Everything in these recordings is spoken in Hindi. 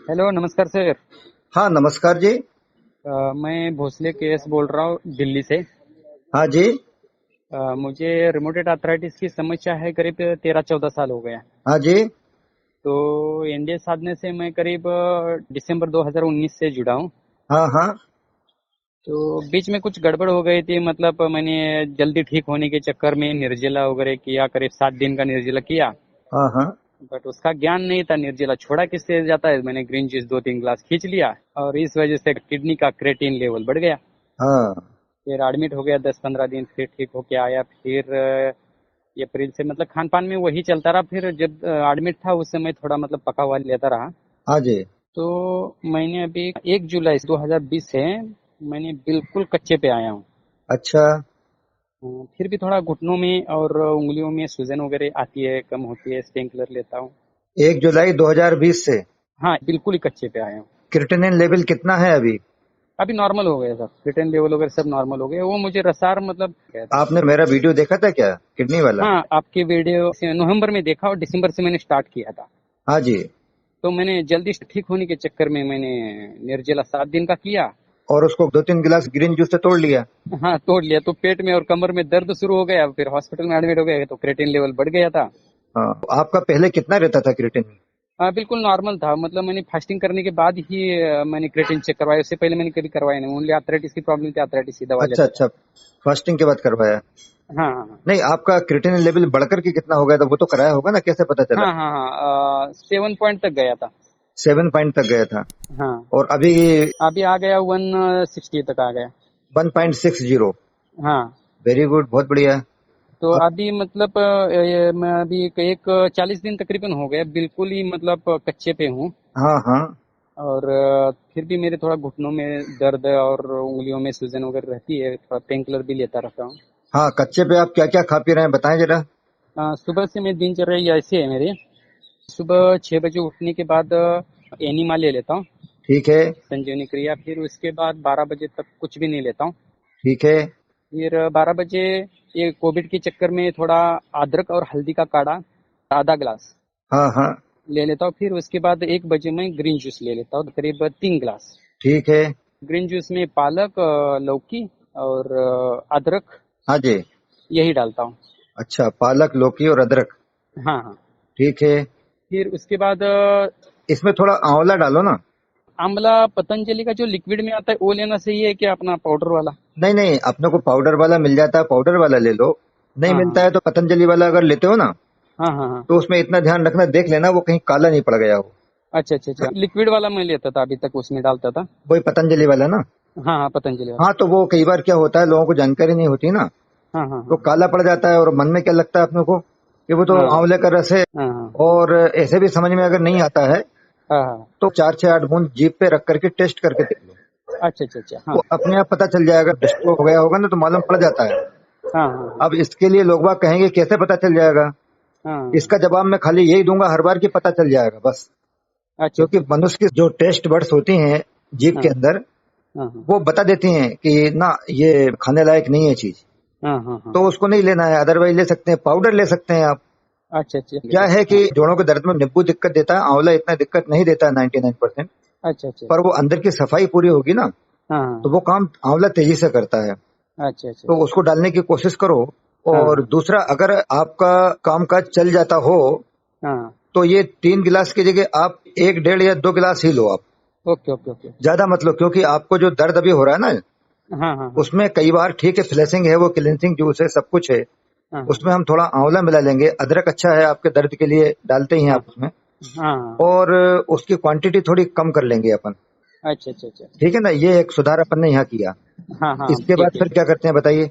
हेलो, नमस्कार सर। हाँ, नमस्कार जी। मैं भोसले केएस बोल रहा हूँ दिल्ली से। हाँ जी। मुझे रिमोटेड आर्थराइटिस की समस्या है, करीब 13-14 साल हो गया। हाँ जी। तो एनडीए साधने से मैं करीब दिसंबर 2019 से जुड़ा हूँ। हाँ हाँ। तो बीच में कुछ गड़बड़ हो गई थी, मतलब मैंने जल्दी ठीक होने के चक्कर में निर्जला वगैरह किया, करीब 7 दिन का निर्जला किया। हाँ हाँ। बट उसका ज्ञान नहीं था, निर्जला छोड़ा किससे जाता है। मैंने ग्रीन जूस 2-3 गिलास खींच लिया और इस वजह से किडनी का क्रेटिन लेवल बढ़ गया। हाँ। फिर एडमिट हो गया 10-15 दिन, फिर ठीक होके आया। फिर ये अप्रैल से मतलब खान पान में वही चलता रहा। फिर जब एडमिट था उस समय थोड़ा मतलब पका हुआ लेता रहा। हाँ जी। तो मैंने अभी 1 जुलाई 2020 से मैंने बिल्कुल कच्चे पे आया हूँ। अच्छा। फिर भी थोड़ा घुटनों में और उंगलियों में सूजन वगैरह आती है, कम होती है, स्टेन किलर लेता हूँ। 1 जुलाई 2020 से। हाँ, बिल्कुल ही कच्चे पे आया हूँ। क्रिएटिनिन लेवल कितना है अभी? अभी नॉर्मल हो गया सब, रिटर्न लेवल वगैरह सब नॉर्मल हो गया। वो मुझे रसार मतलब गया था। आपने मेरा वीडियो देखा था क्या, किडनी वाला? हाँ, आपके वीडियो से नवंबर में देखा और दिसंबर से मैंने स्टार्ट किया था। हाँ जी। तो मैंने जल्दी से ठीक होने के चक्कर में मैंने निर्जला 7 दिन का किया। और उसको 2-3 गिलास ग्रीन जूस से तोड़ लिया? हाँ, तोड़ लिया तो पेट में और कमर में दर्द शुरू हो गया। फिर हॉस्पिटल में एडमिट हो गया तो क्रेटिन लेवल बढ़ गया था। हाँ, आपका पहले कितना रहता था क्रिएटिनिन? हाँ, बिल्कुल नॉर्मल था। मतलब मैंने फास्टिंग करने के बाद ही मैंने क्रेटिन चेक करवाया। उससे पहले मैंने कभी करवाया नहीं। ओनली आर्थराइटिस की प्रॉब्लम थी, आर्थराइटिस की दवा अच्छा लेता था। अच्छा। फास्टिंग के बाद करवाया? हाँ हाँ नहीं, आपका क्रिएटिनिन लेवल बढ़कर के कितना हो गया था वो तो कराया होगा ना, कैसे पता चला? हाँ हाँ हाँ हाँ, 7 पॉइंट तक गया था। 7 पॉइंट तक गया था? हाँ, और अभी? अभी आ गया 160 तक आ गया। 1.60। हाँ, वेरी गुड, बहुत बढ़िया। तो अब? अभी मतलब मैं अभी एक 40 दिन तकरीबन हो गए, बिल्कुल ही मतलब कच्चे पे हूँ। हाँ हाँ। और फिर भी मेरे थोड़ा घुटनों में दर्द और उंगलियों में सूजन वगैरह रहती है। थोड़ा पेन किलर भी लेता रहता हूँ। हाँ, कच्चे पे आप क्या क्या खा पी रहे हैं बताएं जरा। सुबह से मैं दिनचर्या ऐसी है मेरी। सुबह 6 बजे उठने के बाद एनिमा ले लेता हूँ, ठीक है। संजीवनी क्रिया। फिर उसके बाद 12 बजे तक कुछ भी नहीं लेता हूँ। ठीक है। फिर 12 बजे ये कोविड के चक्कर में थोड़ा अदरक और हल्दी का काढ़ा आधा गिलास हाँ हाँ। ले लेता हूँ। फिर उसके बाद 1 बजे मैं ग्रीन जूस ले लेता हूँ, करीब 3 गिलास। ठीक है। ग्रीन जूस में पालक, लौकी और अदरक, हाँ जी। यही डालता हूँ। अच्छा, पालक, लौकी और अदरक। हाँ हाँ। ठीक है। फिर उसके बाद इसमें थोड़ा आंवला डालो ना। आंवला पतंजलि का जो लिक्विड में आता है वो लेना सही है क्या, अपना पाउडर वाला? नहीं नहीं, अपने को पाउडर वाला मिल जाता है, पाउडर वाला ले लो। नहीं हाँ मिलता हाँ है तो पतंजलि वाला अगर लेते हो ना, हाँ हाँ हाँ। तो उसमें इतना ध्यान रखना, देख लेना वो कहीं काला नहीं पड़ गया हो। अच्छा अच्छा अच्छा, लिक्विड वाला मैं लेता था अभी तक, उसमें डालता था। वही पतंजलि वाला ना? हाँ हाँ, पतंजलि वाला। हाँ, तो वो कई बार क्या होता है, लोगों को जानकारी नहीं होती ना, हाँ हाँ तो हाँ काला पड़ जाता है और मन में क्या लगता है अपने को कि वो तो हाँ आंवले का रस है। हाँ हाँ और ऐसे भी समझ में अगर नहीं आता है हाँ हाँ। तो 4 से 8 बूंद जीभ पे रख करके टेस्ट करके देख लो। अच्छा अच्छा अच्छा, हाँ वो अपने आप पता चल जाएगा, टेस्ट हो गया होगा ना तो मालूम पड़ जाता है। हाँ हाँ अब इसके लिए लोग बाग कहेंगे कैसे पता चल जाएगा? हाँ हाँ। इसका जवाब मैं खाली यही दूंगा हर बार कि पता चल जाएगा बस। अच्छा क्योंकि अच्छा अच्छा। मनुष्य की जो टेस्ट बड्स होती हैं जीभ हाँ के अंदर, हाँ हाँ वो बता देती हैं कि ना ये खाने लायक नहीं है चीज, हाँ हाँ हाँ। तो उसको नहीं लेना है। अदरवाइज ले सकते हैं, पाउडर ले सकते हैं आप। अच्छा अच्छा, ले क्या है सकते, कि हाँ। जोड़ों के दर्द में नींबू दिक्कत देता है, आंवला इतना दिक्कत नहीं देता है 99%। अच्छा अच्छा। पर वो अंदर की सफाई पूरी होगी ना, हाँ तो हाँ। वो काम आंवला तेजी से करता है। अच्छा अच्छा तो अच्छा। उसको डालने की कोशिश करो। हाँ और हाँ दूसरा, अगर आपका काम काज चल जाता हो हाँ। तो ये 3 गिलास की जगह आप 1, 1.5 या 2 गिलास ही लो आप। Okay okay okay. ज्यादा मत लो, क्योंकि आपको जो दर्द अभी हो रहा है ना, हाँ हाँ हाँ उसमें कई बार ठीक है फ्लेसिंग है, वो क्लिनसिंग जूस है, सब कुछ है। हाँ हाँ उसमें हम थोड़ा आंवला मिला लेंगे, अदरक अच्छा है आपके दर्द के लिए, डालते ही हैं हाँ आप उसमें। हाँ हाँ। और उसकी क्वांटिटी थोड़ी कम कर लेंगे अपन। अच्छा अच्छा अच्छा। ठीक है ना, ये एक सुधार अपन ने यहाँ किया। हाँ हाँ, इसके बाद ठीक है। फिर क्या करते हैं बताइए?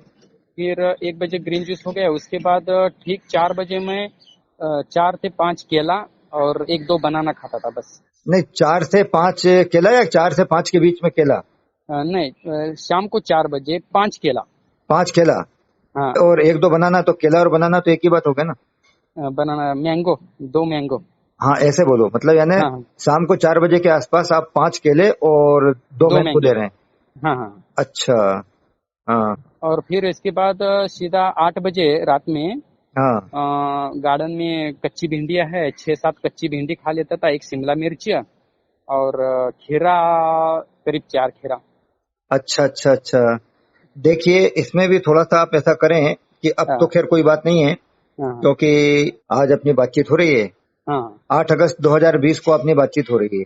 फिर 1 बजे ग्रीन जूस हो गया। उसके बाद ठीक 4 बजे में 4 से 5 केला और 1-2 बनाना खाता था बस। नहीं, 4 से 5 केला या 4 से 5 के बीच में केला? नहीं, शाम को 4 बजे 5 केला। 5 केला हाँ, और 1-2 बनाना, तो केला और बनाना तो एक ही बात हो गया ना? Banana mango, 2 mango. हाँ, ऐसे बोलो, मतलब यानी हाँ हाँ, शाम को 4 बजे के आसपास आप 5 केले और 2 मैंगो मैंगो। ले रहे हैं। हाँ हाँ। अच्छा। हाँ और फिर इसके बाद सीधा 8 बजे रात में हाँ। गार्डन में कच्ची भिंडियाँ है, 6-7 कच्ची भिंडी खा लेता था, एक शिमला मिर्च और खीरा करीब 4 खीरा। अच्छा अच्छा अच्छा। देखिए इसमें भी थोड़ा सा आप ऐसा करें कि अब तो हाँ खैर कोई बात नहीं है, हाँ क्योंकि आज अपनी बातचीत हो रही है, हाँ। 8 अगस्त 2020 को अपनी बातचीत हो रही है,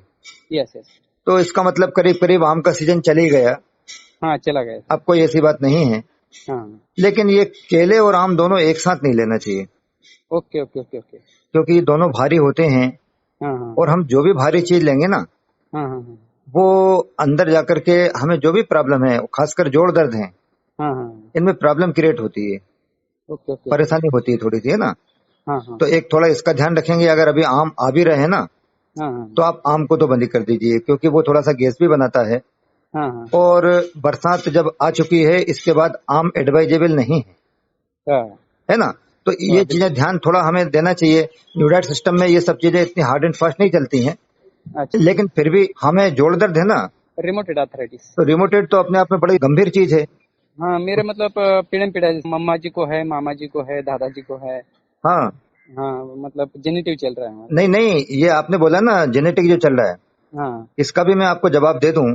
यस यस। तो इसका मतलब करीब करीब आम का सीजन चल ही गया। हाँ चला गया सर। अब कोई ऐसी बात नहीं है, हाँ। लेकिन ये केले और आम दोनों एक साथ नहीं लेना चाहिए, ओके ओके ओके ओके। क्योंकि ये दोनों भारी होते हैं। हाँ हाँ और हम जो भी भारी चीज लेंगे ना, हाँ हाँ हाँ वो अंदर जाकर के हमें जो भी प्रॉब्लम है, खासकर जोड़ दर्द है, हाँ हाँ। इनमें प्रॉब्लम क्रिएट होती है, ओके ओके ओके। परेशानी होती है थोड़ी सी, है ना। हाँ हाँ तो एक थोड़ा इसका ध्यान रखेंगे, अगर अभी आम आ भी रहे हैं ना, हाँ हाँ तो आप आम को तो बंद ही कर दीजिए, क्योंकि वो थोड़ा सा गैस भी बनाता है। हाँ हाँ और बरसात जब आ चुकी है, इसके बाद आम एडवाइजेबल नहीं है, हाँ है ना। तो ये हाँ, चीजें बिल्कुल। ध्यान थोड़ा हमें देना चाहिए। न्यूडाइट सिस्टम में ये सब चीजें इतनी हार्ड एंड फास्ट नहीं चलती हैं, अच्छा। लेकिन फिर भी हमें जोड़ दर्द है ना, रिमोटेड आर्थराइटिस। तो रिमोटेड तो अपने आप में बड़ी गंभीर चीज है। हाँ मेरे मतलब पीढ़ी पीढ़ी मम्मा जी को है, मामा जी को है, दादाजी को है। हाँ। हाँ मतलब जेनेटिव चल रहा है हमारा। नहीं नहीं, ये आपने बोला ना जेनेटिक जो चल रहा है, हाँ इसका भी मैं आपको जवाब दे दूं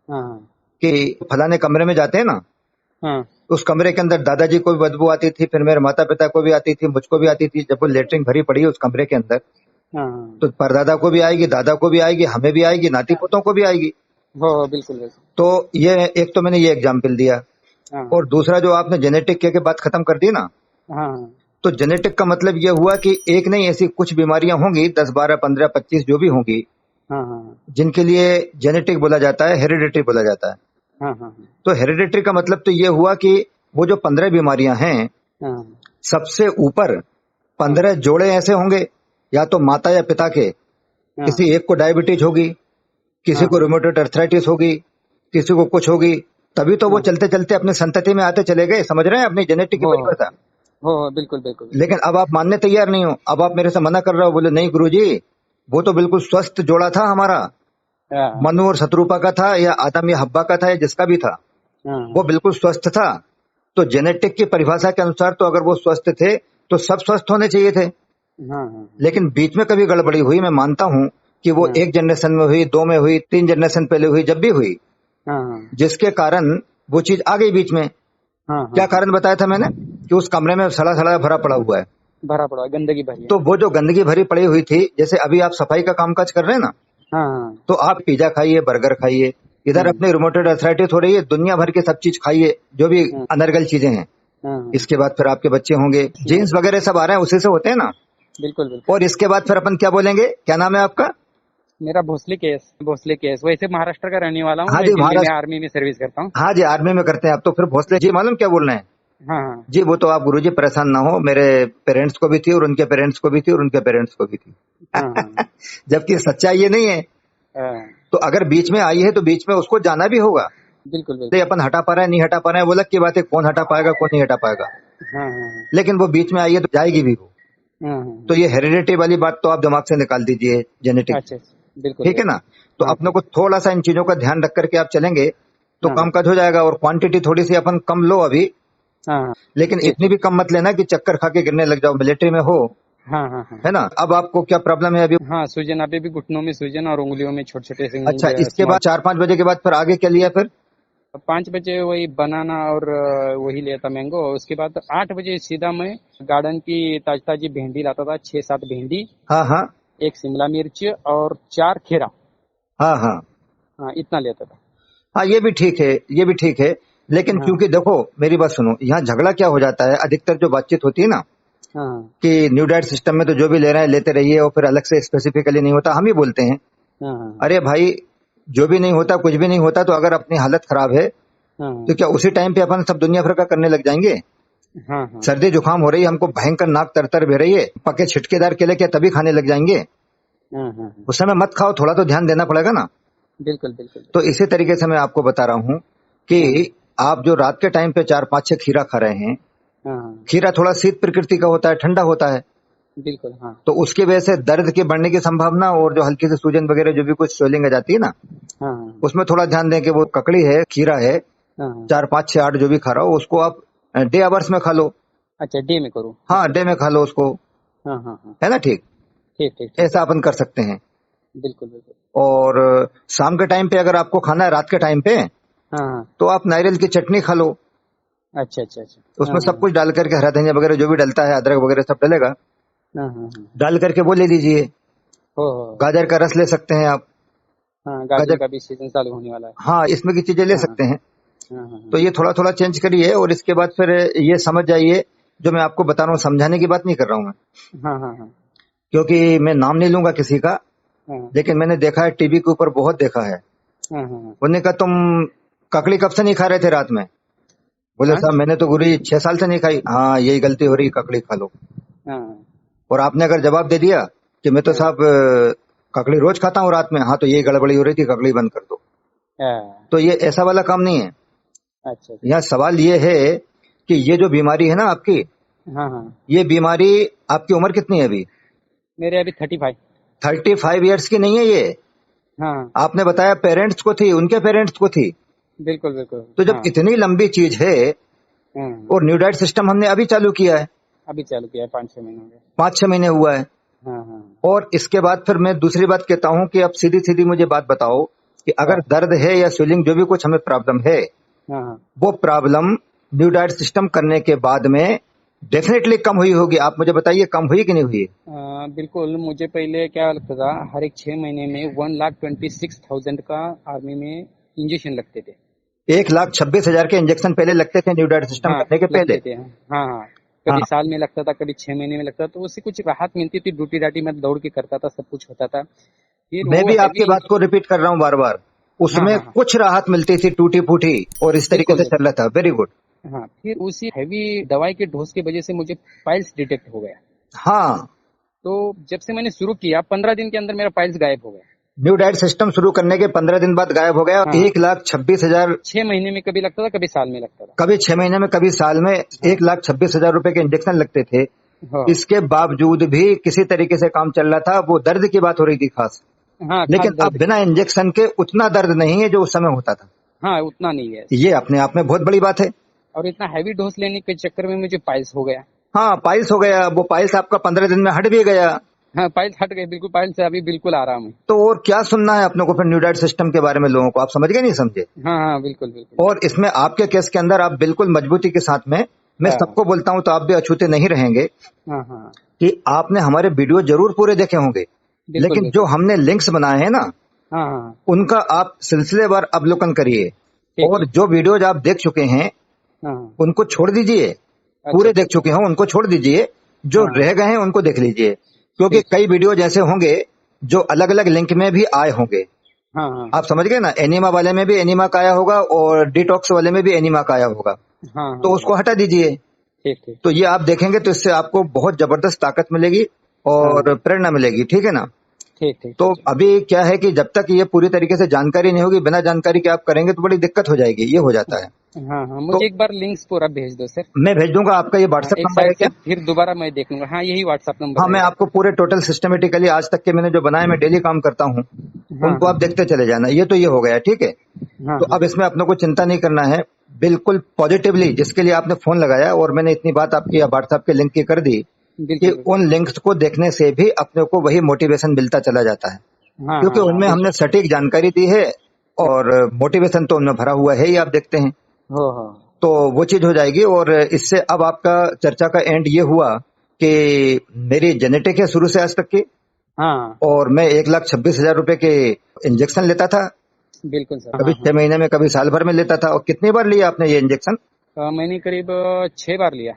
हाँ कि फलाने कमरे में जाते हैं ना, हाँ उस कमरे के अंदर दादाजी को भी बदबू आती थी, फिर मेरे माता पिता को भी आती थी, मुझको भी आती थी। जब वो लेटरिन भरी पड़ी है उस कमरे के अंदर, हाँ हाँ। तो परदादा को भी आएगी, दादा को भी आएगी, हमें भी आएगी, नाती पोतों को भी आएगी। हो बिल्कुल बिल्कुल। तो ये एक तो मैंने ये एग्जाम्पल दिया। हाँ और दूसरा जो आपने जेनेटिक के बात खत्म कर दी ना, हाँ हाँ तो जेनेटिक का मतलब ये हुआ कि एक नहीं, ऐसी कुछ बीमारियां होंगी, 10 12 15 25 जो भी होंगी, हाँ हाँ जिनके लिए जेनेटिक बोला जाता है, हेरिडिटरी बोला जाता है। हाँ हाँ तो हेरिडिटरी का मतलब तो ये हुआ कि वो जो 15 बीमारियां हैं, हाँ सबसे ऊपर हाँ 15 जोड़े ऐसे होंगे, या तो माता या पिता के, हाँ किसी एक को डायबिटीज होगी, किसी हाँ को रूमेटॉइड अर्थराइटिस होगी, किसी को कुछ होगी, तभी तो वो हाँ। चलते चलते अपने संतति में आते चले गए। समझ रहे हैं अपनी जेनेटिक की हो परिभाषा। हो बिल्कुल बिल्कुल बिल्कुल। लेकिन अब आप मानने तैयार नहीं हो, अब आप मेरे से मना कर रहे हो, बोले नहीं गुरुजी, वो तो बिल्कुल स्वस्थ जोड़ा था हमारा, हाँ मनु और शत्रुपा का था, या आदम या हब्बा का था, या जिसका भी था, हाँ वो बिल्कुल स्वस्थ था। तो जेनेटिक की परिभाषा के अनुसार तो अगर वो स्वस्थ थे, तो सब स्वस्थ होने चाहिए थे। हाँ हाँ लेकिन बीच में कभी गड़बड़ी हुई, मैं मानता हूं कि वो हाँ एक जनरेशन में हुई, 2 में हुई, 3 जनरेशन पहले हुई, जब भी हुई, हाँ हाँ जिसके कारण वो चीज आ गई बीच में। हाँ क्या हाँ। कारण बताया था मैंने, कि उस कमरे में सड़ा सड़ा भरा पड़ा हुआ है। भरा पड़ा है, गंदगी भरी है। तो वो जो गंदगी भरी पड़ी हुई थी, जैसे अभी आप सफाई का कामकाज कर रहे हैं ना, हाँ हाँ तो आप पिज्जा खाइए, बर्गर खाइए, इधर अपने रूमेटॉइड अर्थराइटिस हो रही है, दुनिया भर के सब चीज खाइए, जो भी हाँ अनर्गल चीजें हैं। हाँ इसके बाद फिर आपके बच्चे होंगे, जीन्स वगैरह सब आ रहे हैं, उसी से होते हैं ना। बिल्कुल बिल्कुल। और इसके बाद फिर अपन क्या बोलेंगे, क्या नाम है आपका? मेरा भोसले केस वैसे महाराष्ट्र का रहने वाला हूँ, हाँ मैं जी, दिल्ली में महाराष्ट्र। आर्मी में सर्विस करता हूँ। हाँ जी, आर्मी में करते हैं आप तो। फिर भोसले जी मालूम क्या बोल रहे हैं? हाँ हाँ जी वो तो आप गुरुजी परेशान ना हो, मेरे पेरेंट्स को भी थी, और उनके पेरेंट्स को भी थी, और उनके पेरेंट्स को भी थी। हाँ हाँ जबकि सच्चाई ये नहीं है। हाँ, तो अगर बीच में आई है, तो बीच में उसको जाना भी होगा। बिल्कुल तो बिल्कुल। अपन हटा पा रहे हैं, नहीं हटा पा रहे हैं, वो अलग की बात है, कौन हटा पाएगा कौन नहीं हटा पाएगा, हाँ हाँ लेकिन वो बीच में आई है तो जाएगी भी वो। हाँ तो हाँ। ये हेरिडिटी वाली बात तो आप दिमाग से निकाल दीजिए, जेनेटिक। अच्छा अच्छा, बिल्कुल ठीक है ना। बिल्कुल। तो हाँ अपने को थोड़ा सा इन चीजों का ध्यान रख करके आप चलेंगे, तो हाँ काम काज हो जाएगा। और क्वांटिटी थोड़ी सी अपन कम लो अभी, हाँ हाँ। लेकिन ठीक इतनी ठीक। भी कम मत लेना कि चक्कर खा के गिरने लग जाओ, मिलिट्री में हो, हाँ हाँ हाँ है ना। अब आपको क्या प्रॉब्लम है अभी? हाँ। सूजन अभी भी घुटनों में सूजन और उंगलियों में छोटे छोटे अच्छा, से इसके स्मॉल। बाद 4 5 बजे के बाद फिर आगे क्या लिया फिर? 5 बजे वही बनाना और वही लिया था मैंगो। उसके बाद 8 बजे सीधा मैं गार्डन की ताजी ताजी भिंडी लाता था, 6 7 भिंडी, हाँ हाँ एक शिमला मिर्च और 4 खीरा। हाँ हाँ हाँ इतना लेता था। हाँ, ये भी ठीक है, ये भी ठीक है। लेकिन हाँ क्योंकि देखो मेरी बात सुनो, यहाँ झगड़ा क्या हो जाता है, अधिकतर जो बातचीत होती है ना, हाँ कि न्यू डाइट सिस्टम में तो जो भी ले रहे हैं लेते रहिए, और फिर अलग से स्पेसिफिकली नहीं होता। हम ही बोलते हैं, हाँ हाँ अरे भाई, जो भी नहीं होता, कुछ भी नहीं होता, तो अगर अपनी हालत खराब है, हाँ तो क्या उसी टाइम पे अपन सब दुनिया भर का करने लग जाएंगे? हाँ हाँ सर्दी जुकाम हो रही है, हमको भयंकर नाक तर बह रही है, पके छिटकेदार केले क्या तभी खाने लग जाएंगे? हाँ हाँ। उस समय मत खाओ, थोड़ा तो ध्यान देना पड़ेगा ना। बिल्कुल बिल्कुल। तो इसी तरीके से मैं आपको बता रहा हूँ कि आप जो रात के टाइम पे 4 5 6 खीरा खा रहे हैं, हाँ हाँ खीरा थोड़ा शीत प्रकृति का होता है, ठंडा होता है, बिल्कुल। हाँ तो उसकी वजह से दर्द के बढ़ने की संभावना, और जो हल्की सी सूजन वगैरह जो भी कुछ स्वेलिंग आ जाती है ना, हाँ हाँ उसमें थोड़ा ध्यान दें कि वो ककड़ी है, खीरा है, हाँ हाँ। 4 5 6 8 जो भी खा रहा हो, उसको आप डे आवर्स में खा लो। अच्छा डे में करूँ? हाँ, डे में खा लो उसको, हाँ हाँ हाँ। है ना। ठीक, ठीक ठीक ठीक। ऐसा अपन कर सकते हैं। बिल्कुल बिल्कुल। और शाम के टाइम पे अगर आपको खाना है रात के टाइम पे, हाँ हाँ। तो आप नारियल की चटनी खा लो। अच्छा अच्छा अच्छा। उसमें हाँ सब हाँ कुछ डाल करके, हरा धनिया वगैरह जो भी डलता है, अदरक वगैरह सब डलेगा, हाँ हाँ हाँ। डाल करके वो ले लीजिए। हो। गाजर का रस ले सकते हैं आप। हाँ, गाजर गाजर, का भी सीजन चालू होने वाला है। हाँ, इसमें की चीजें ले हाँ सकते हैं। हाँ हाँ तो ये थोड़ा थोड़ा चेंज करिए, और इसके बाद फिर ये समझ जाइए, जो मैं आपको बता रहा हूँ, समझाने की बात नहीं कर रहा हूँ मैं, हाँ हाँ हाँ क्योंकि मैं नाम नहीं लूंगा किसी का, हाँ लेकिन मैंने देखा है टीवी के ऊपर, बहुत देखा है। हाँ हाँ हाँ उन्होंने कहा तुम ककड़ी कब से नहीं खा रहे थे रात में? बोले हाँ साहब मैंने तो गुरु 6 साल से नहीं खाई। हाँ, यही गलती हो रही, ककड़ी खा लो। हाँ और आपने अगर जवाब दे दिया कि मैं तो हाँ साहब ककड़ी रोज खाता हूँ रात में, हाँ तो यही गड़बड़ी हो रही थी, ककड़ी बंद कर दो। हाँ। तो ये ऐसा वाला काम नहीं है। अच्छा अच्छा। यहाँ सवाल ये है कि ये जो बीमारी है ना आपकी, हाँ हाँ। ये बीमारी, आपकी उम्र कितनी है अभी? मेरे अभी 35। 35 ईयर्स की नहीं है ये। हाँ आपने बताया पेरेंट्स को थी, उनके पेरेंट्स को थी। बिल्कुल बिल्कुल। तो जब हाँ इतनी लंबी चीज है, हाँ। और न्यू डाइट सिस्टम हमने अभी चालू किया है, अभी चालू किया है 5-6 महीने हो गए। 5-6 महीने हुआ है। हाँ हाँ और इसके बाद फिर मैं दूसरी बात कहता हूँ कि अब सीधी सीधी मुझे बात बताओ कि हाँ अगर दर्द है या स्वेलिंग, जो भी कुछ हमें प्रॉब्लम है, हाँ हाँ। वो प्रॉब्लम न्यू डाइट सिस्टम करने के बाद में डेफिनेटली कम हुई होगी। आप मुझे बताइए, कम हुई कि नहीं हुई? बिल्कुल। मुझे पहले क्या लगता था, हर एक 6 महीने में 1,26,000 का आर्मी में इंजेक्शन लगते थे। 1,26,000 के इंजेक्शन पहले लगते थे न्यू डाइट सिस्टम हाँ करने के पहले। लगते थे। हाँ हाँ। हाँ, कभी साल में लगता था, कभी 6 महीने में लगता था, तो उससे कुछ राहत मिलती थी। ड्यूटी डाटी में दौड़ के करता था, सब कुछ होता था। फिर मैं वो भी आपकी हैवी। बात को रिपीट कर रहा हूँ बार बार। हाँ उसमें हाँ हाँ। कुछ राहत मिलती थी, टूटी फूटी, और इस तरीके बिल्कुल से बिल्कुल। चल रहा था। Very good. हाँ, फिर उसी हैवी दवाई के डोज की वजह से मुझे पाइल्स डिटेक्ट हो गया। हाँ, तो जब से मैंने शुरू किया, 15 दिन के अंदर मेरा पाइल्स गायब हो गया। न्यू डाइट सिस्टम शुरू करने के 15 दिन बाद गायब हो गया। हाँ, 1,26,000, 6 महीने में कभी लगता था, कभी साल में लगता था। कभी 6 महीने में, कभी साल में हाँ 1,26,000 रुपए के इंजेक्शन लगते थे। हाँ इसके बावजूद भी किसी तरीके से काम चल रहा था। वो दर्द की बात हो रही थी खास, हाँ। खास लेकिन अब दर्द की। बिना इंजेक्शन के उतना दर्द नहीं है जो उस समय होता था। हाँ, उतना नहीं है। ये अपने आप में बहुत बड़ी बात है। और इतना हैवी डोज लेने के चक्कर में मुझे पाइल्स हो गया। हाँ, पाइल्स हो गया। वो पाइल्स आपका 15 दिन में हट भी गया। हाँ, पाइल्स हट गए बिल्कुल। पाइल्स से अभी बिल्कुल आराम है। तो और क्या सुनना है अपने को फिर न्यू डाइट सिस्टम के बारे में लोगों को? आप समझ गए नहीं समझे? हाँ हाँ बिल्कुल बिल्कुल। और इसमें आपके केस के अंदर आप बिल्कुल मजबूती के साथ में, मैं हाँ सबको बोलता हूं तो आप भी अछूते नहीं रहेंगे, हाँ हाँ कि आपने हमारे वीडियो जरूर पूरे देखे होंगे, बिल्कुल लेकिन जो बिल्कुल। हमने लिंक्स बनाए हैं ना, हाँ हाँ उनका आप सिलसिलेवार अवलोकन करिए। ठीक और ठीक। जो वीडियोज आप देख चुके हैं हाँ हाँ। उनको छोड़ दीजिए। अच्छा पूरे देख अच्छा। चुके हो उनको छोड़ दीजिए, जो हाँ रह गए हैं उनको देख लीजिए, क्योंकि ठीक। कई वीडियोज ऐसे होंगे जो अलग अलग लिंक में भी आए होंगे। हाँ हाँ आप समझ गए ना? एनिमा वाले में भी एनिमा का आया होगा, और डिटॉक्स वाले में भी एनिमा का आया होगा। हाँ तो हाँ। उसको हटा दीजिए। ठीक ठीक। तो ये आप देखेंगे तो इससे आपको बहुत जबरदस्त ताकत मिलेगी हाँ और प्रेरणा मिलेगी। ठीक है ना? ठीक ठीक तो ठीक। अभी क्या है कि जब तक ये पूरी तरीके से जानकारी नहीं होगी, बिना जानकारी के आप करेंगे तो बड़ी दिक्कत हो जाएगी। ये हो जाता है। हाँ हाँ, तो मुझे एक बार लिंक्स पूरा भेज दो सर। मैं भेज दूंगा। आपका ये हाँ, व्हाट्सएप एक नंबर है साइड से क्या? फिर दोबारा मैं देख लूंगा। हाँ, यही व्हाट्सएप नंबर हाँ, मैं रहेगा। आपको पूरे टोटल सिस्टमेटिकली आज तक के मैंने जो बनाए, मैं डेली काम करता हूँ, हाँ उनको हाँ आप देखते चले जाना। ये तो ये हो गया। ठीक है? हाँ तो हाँ। अब इसमें अपने को चिंता नहीं करना है। बिल्कुल पॉजिटिवली, जिसके लिए आपने फोन लगाया और मैंने इतनी बात आपकी व्हाट्सएप के लिंक की कर दी, कि बिल्कुल बिल्कुल। उन लिंक्स को देखने से भी अपने को वही मोटिवेशन मिलता चला जाता है, हाँ क्योंकि हाँ हाँ उनमें हमने बिल्कुल। सटीक जानकारी दी है, और मोटिवेशन तो उनमें भरा हुआ है ही, आप देखते हैं। हो हो। तो वो चीज हो जाएगी। और इससे अब आपका चर्चा का एंड ये हुआ कि मेरी जेनेटिक है शुरू से आज तक की, हाँ और मैं 1,26,000 रुपए के इंजेक्शन लेता था। बिल्कुल सर। कभी हाँ हाँ। 6 महीने में, कभी साल भर में लेता था। और कितनी बार लिया आपने ये इंजेक्शन? मैंने करीब 6 बार लिया।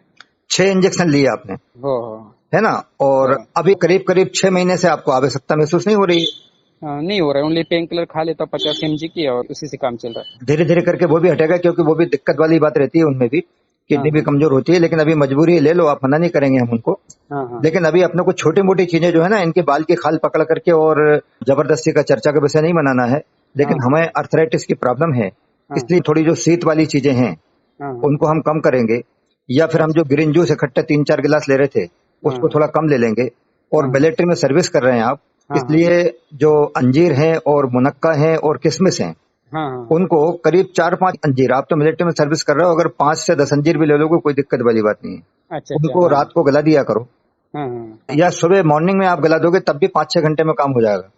6 इंजेक्शन लिए आपने, हो। है ना? और हो। अभी करीब करीब 6 महीने से आपको आवश्यकता महसूस नहीं हो रही है। नहीं हो रहा है। ओनली पेन किलर खा लेता 50 mg की, और उसी से काम चल रहा है। धीरे धीरे करके वो भी हटेगा, क्योंकि वो भी दिक्कत वाली बात रहती है उनमें भी, हाँ किडनी भी हाँ कमजोर होती है। लेकिन अभी मजबूरी है, ले लो आप, मना नहीं करेंगे हम उनको। हाँ हाँ। लेकिन अभी अपने को छोटी मोटी चीजें जो है ना, इनके बाल की खाल पकड़ करके और जबरदस्ती का चर्चा का विषय नहीं बनाना है। हाँ लेकिन हमें अर्थराइटिस की प्रॉब्लम है, हाँ इसलिए थोड़ी जो शीत वाली चीजें हैं हाँ उनको हम कम करेंगे। या फिर हम जो ग्रीन जूस इकट्ठे 3-4 गिलास ले रहे थे, हाँ उसको थोड़ा कम ले लेंगे। और हाँ मिलिट्री में सर्विस कर रहे हैं आप, हाँ इसलिए जो अंजीर हैं और मुनक्का हैं और किशमिश हैं, हाँ हाँ। उनको करीब 4-5 अंजीर, आप तो मिलिट्री में सर्विस कर रहे हो, अगर 5 से 10 अंजीर भी ले लोगे कोई दिक्कत वाली बात नहीं है। अच्छा अच्छा। उनको हाँ रात को गला दिया करो, हाँ हाँ या सुबह मॉर्निंग में आप गला दोगे तब भी 5-6 घंटे में काम हो जाएगा।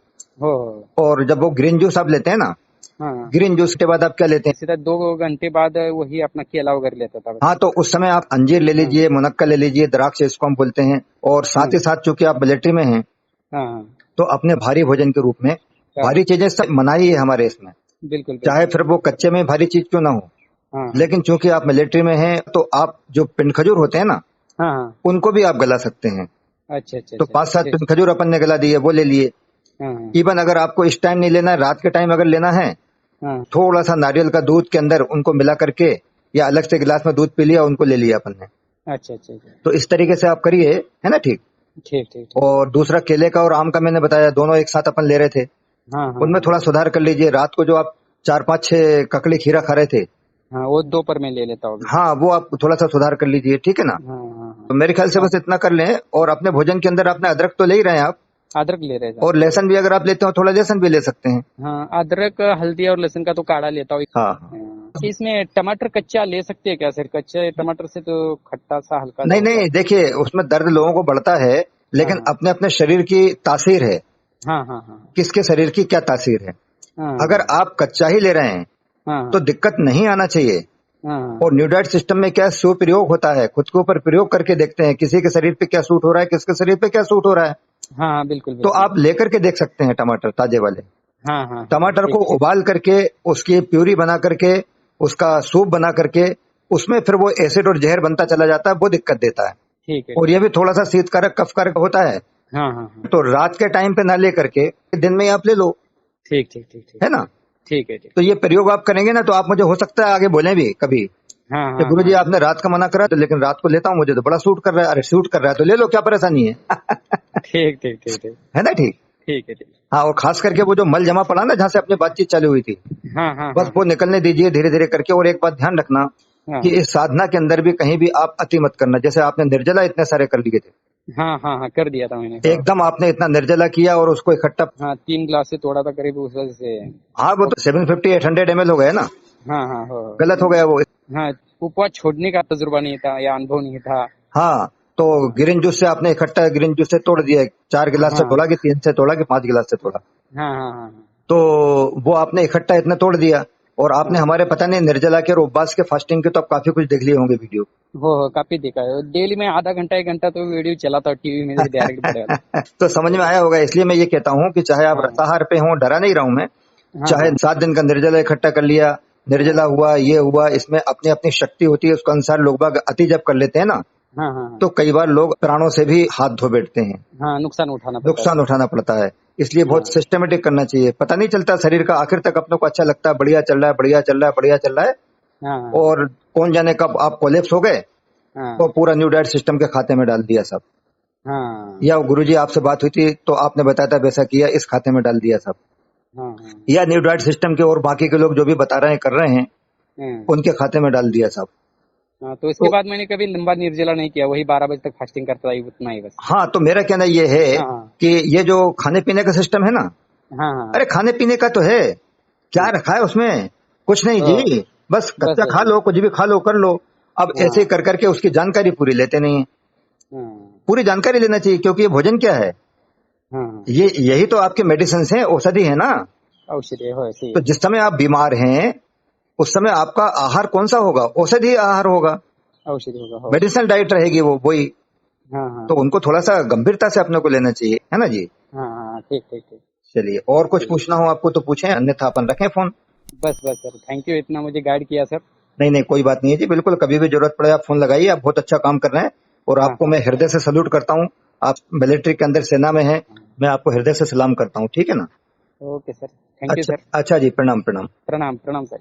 हो और जब वो ग्रीन जूस आप लेते हैं ना, हाँ, ग्रीन जूस के बाद आप क्या लेते हैं? सीधा 2 घंटे बाद वही अपना केला वगैरह लेता था बस। हाँ, तो उस समय आप अंजीर ले हाँ लीजिए, मुनक्का ले लीजिए, द्राक्ष इसको हम बोलते हैं। और साथ ही साथ चूंकि आप मिलिट्री में हैं, हाँ तो अपने भारी भोजन के रूप में हाँ, भारी चीजें सब मनाही है हमारे इसमें, बिल्कुल चाहे बिल्कुल। फिर वो कच्चे में भारी चीज क्यों ना हो। हाँ लेकिन चूंकि आप मिलिट्री में हैं, तो आप जो पिंड खजूर होते हैं ना, हाँ हाँ, उनको भी आप गला सकते हैं। अच्छा अच्छा तो अच्छा, 5-7 ठीक। पिंड खजूर अपन ने गला दिए, वो ले लिए। हाँ हाँ इवन अगर आपको इस टाइम नहीं लेना है, रात के टाइम अगर लेना है, हाँ, थोड़ा सा नारियल का दूध के अंदर उनको मिला करके या अलग से गिलास में दूध पी लिया, उनको ले लिया अपन ने। अच्छा अच्छा अच्छा, तो इस तरीके से आप करिए, है ना, ठीक। ठीक ठीक ठीक। और दूसरा केले का और आम का मैंने बताया, दोनों एक साथ अपन ले रहे थे, हाँ हाँ उनमें थोड़ा सुधार कर लीजिए। रात को जो आप 4-5-6 ककड़ी खीरा खा रहे थे, हाँ, वो दोपहर में ले लेता हूँ अभी। हाँ, वो आप थोड़ा सा सुधार कर लीजिए, ठीक है ना। हाँ हाँ तो मेरे ख्याल से बस इतना कर लें। और अपने भोजन के अंदर आपने अदरक तो ले ही रहे हैं आप, हाँ, अदरक ले रहे थे। और लहसुन भी अगर आप लेते हो, थोड़ा लहसुन भी ले सकते हैं। हाँ, अदरक हल्दी और लहसुन का तो काढ़ा लेता हूँ। हाँ हाँ, हाँ। इसमें टमाटर कच्चा ले सकते हैं क्या सर? कच्चे टमाटर से तो खट्टा सा हल्का सा नहीं होता है। नहीं, देखिए उसमें दर्द लोगों को बढ़ता है, लेकिन हाँ अपने अपने शरीर की तासीर है, हाँ हाँ हाँ किसके शरीर की क्या तासीर है। हाँ अगर आप कच्चा ही ले रहे हैं हाँ तो दिक्कत नहीं आना चाहिए। हाँ और न्यू डाइट सिस्टम में क्या सुप्रयोग होता है, खुद के ऊपर प्रयोग करके देखते हैं किसी के शरीर पे क्या सूट हो रहा है, किसके शरीर पे क्या सूट हो रहा है। हाँ, बिल्कुल तो बिल्कुल। आप लेकर के देख सकते हैं टमाटर ताजे वाले। हाँ हाँ, टमाटर ठीक को ठीक उबाल करके उसकी प्यूरी बना करके, उसका सूप बना करके, उसमें फिर वो एसिड और जहर बनता चला जाता है, वो दिक्कत देता है। ठीक है। और ये भी थोड़ा सा शीतकारक कफकारक होता है। हाँ हाँ हाँ, तो रात के टाइम पे ना ले करके दिन में ही आप ले लो, ठीक ठीक ठीक ठीक, है ना। ठीक है ठीक। तो ये प्रयोग आप करेंगे ना, तो आप मुझे हो सकता है आगे बोले भी कभी हाँ कि हाँ गुरुजी हाँ, आपने रात का मना करा, तो लेकिन रात को लेता हूँ, मुझे तो बड़ा सूट कर रहा है। अरे सूट कर रहा है तो ले लो, क्या परेशानी है। ठीक ठीक ठीक ठीक, है ना, ठीक। ठीक है ठीक। हाँ, और खास करके वो जो मल जमा पड़ा ना, जहाँ से अपनी बातचीत चालू हुई थी, हाँ हाँ बस हाँ वो निकलने दीजिए धीरे धीरे करके। और एक बात ध्यान रखना हाँ कि इस साधना के अंदर भी कहीं भी आप अति मत करना। जैसे आपने निर्जला इतने सारे कर लिए थे, हाँ हाँ हाँ, कर दिया था मैंने। हाँ एकदम आपने इतना निर्जला किया और उसको इकट्ठा। हाँ, 3 ग्लास से थोड़ा था करीब, उस वजह से। हाँ, वो तो 750-800 ml हो गया ना, हाँ हाँ हो। गलत हो गया वो। हाँ, उपवास छोड़ने का तजुर्बा नहीं था या अनुभव नहीं था। हाँ, तो ग्रीन जूस से आपने इकट्ठा ग्रीन जूस से तोड़ दिया, 4 गिलास से हाँ तोड़ा कि 3 से तोड़ा कि 5 गिलास से तोड़ा, हाँ हाँ हाँ तो वो आपने इकट्ठा इतना तोड़ दिया। और आपने हमारे पता नहीं निर्जला के और उपवास के फास्टिंग के तो आप काफी कुछ देख लिए होंगे वीडियो। हो, काफी देखा है। डेली में आधा घंटा 1 घंटा तो वीडियो चलाता हूँ टीवी में, डायरेक्ट पड़ेगा। तो समझ में आया होगा, इसलिए मैं ये कहता हूँ कि चाहे आप हाँ रसाहार पे हों, डरा नहीं रहा हूं मैं। हाँ चाहे हाँ 7 दिन का निर्जला इकट्ठा कर लिया, निर्जला हुआ, ये हुआ, इसमें अपनी अपनी शक्ति होती है, उसके अनुसार लोग बाग अति जब कर लेते हैं ना, हाँ हाँ तो कई बार लोग प्राणों से भी हाथ धो बैठते हैं, हाँ, नुकसान उठाना पड़ता नुकसान उठाना पड़ता है। इसलिए बहुत हाँ सिस्टमेटिक करना चाहिए। पता नहीं चलता शरीर का, आखिर तक अपने को अच्छा लगता है, बढ़िया चल रहा है, बढ़िया चल रहा है, बढ़िया चल रहा है, है। हाँ और कौन जाने कब आप कोलेप्स हो गए हाँ तो पूरा न्यू डाइट सिस्टम के खाते में डाल दिया सब। हाँ या गुरुजी आपसे बात हुई थी तो आपने बताया था वैसा किया, इस खाते में डाल दिया सब। हाँ हाँ या न्यू डाइट सिस्टम के और बाकी के लोग जो भी बता रहे हैं, कर रहे हैं, हाँ उनके खाते में डाल दिया सब। हाँ, तो इसके बाद मैंने कभी लंबा निर्जला नहीं किया, वही 12 बजे तक फास्टिंग करता था, उतना ही बस। हाँ, तो मेरा कहना ये है हाँ कि ये जो खाने पीने का सिस्टम है ना, हाँ हाँ, अरे खाने पीने का तो है, क्या रखा है उसमें, कुछ नहीं हाँ, जी, बस कच्चा बस खा लो, कुछ भी खा लो, कर लो। अब हाँ ऐसे कर करके उसकी जानकारी पूरी लेते नहीं है। हाँ पूरी जानकारी लेना चाहिए, क्योंकि ये भोजन क्या है, हाँ, ये यही तो आपके मेडिसिन है, औषधि है ना। औषधि हो सही। तो जिस समय आप बीमार हैं, उस समय आपका आहार कौन सा होगा, औषधि आहार होगा, औषधि होगा, हो। मेडिसिनल डाइट रहेगी वो वही। हाँ हाँ तो उनको थोड़ा सा गंभीरता से अपने को लेना चाहिए, है ना जी। हाँ हाँ, ठीक ठीक ठीक। चलिए, और कुछ पूछना हो आपको तो पूछें, अन्यथा अपन रखें फोन। बस बस सर, थैंक यू, इतना मुझे गाइड किया सर। नहीं नहीं, कोई बात नहीं है जी, बिल्कुल कभी भी जरूरत पड़े आप फोन लगाइए। आप बहुत अच्छा काम कर रहे हैं और हाँ आपको हाँ मैं हृदय से सल्यूट करता हूँ। आप मिलिट्री के अंदर सेना में हैं, मैं आपको हृदय से सलाम करता हूँ, ठीक है ना। ओके सर, थैंक यू अच्छा सर। अच्छा जी, प्रणाम प्रणाम। प्रणाम प्रणाम सर।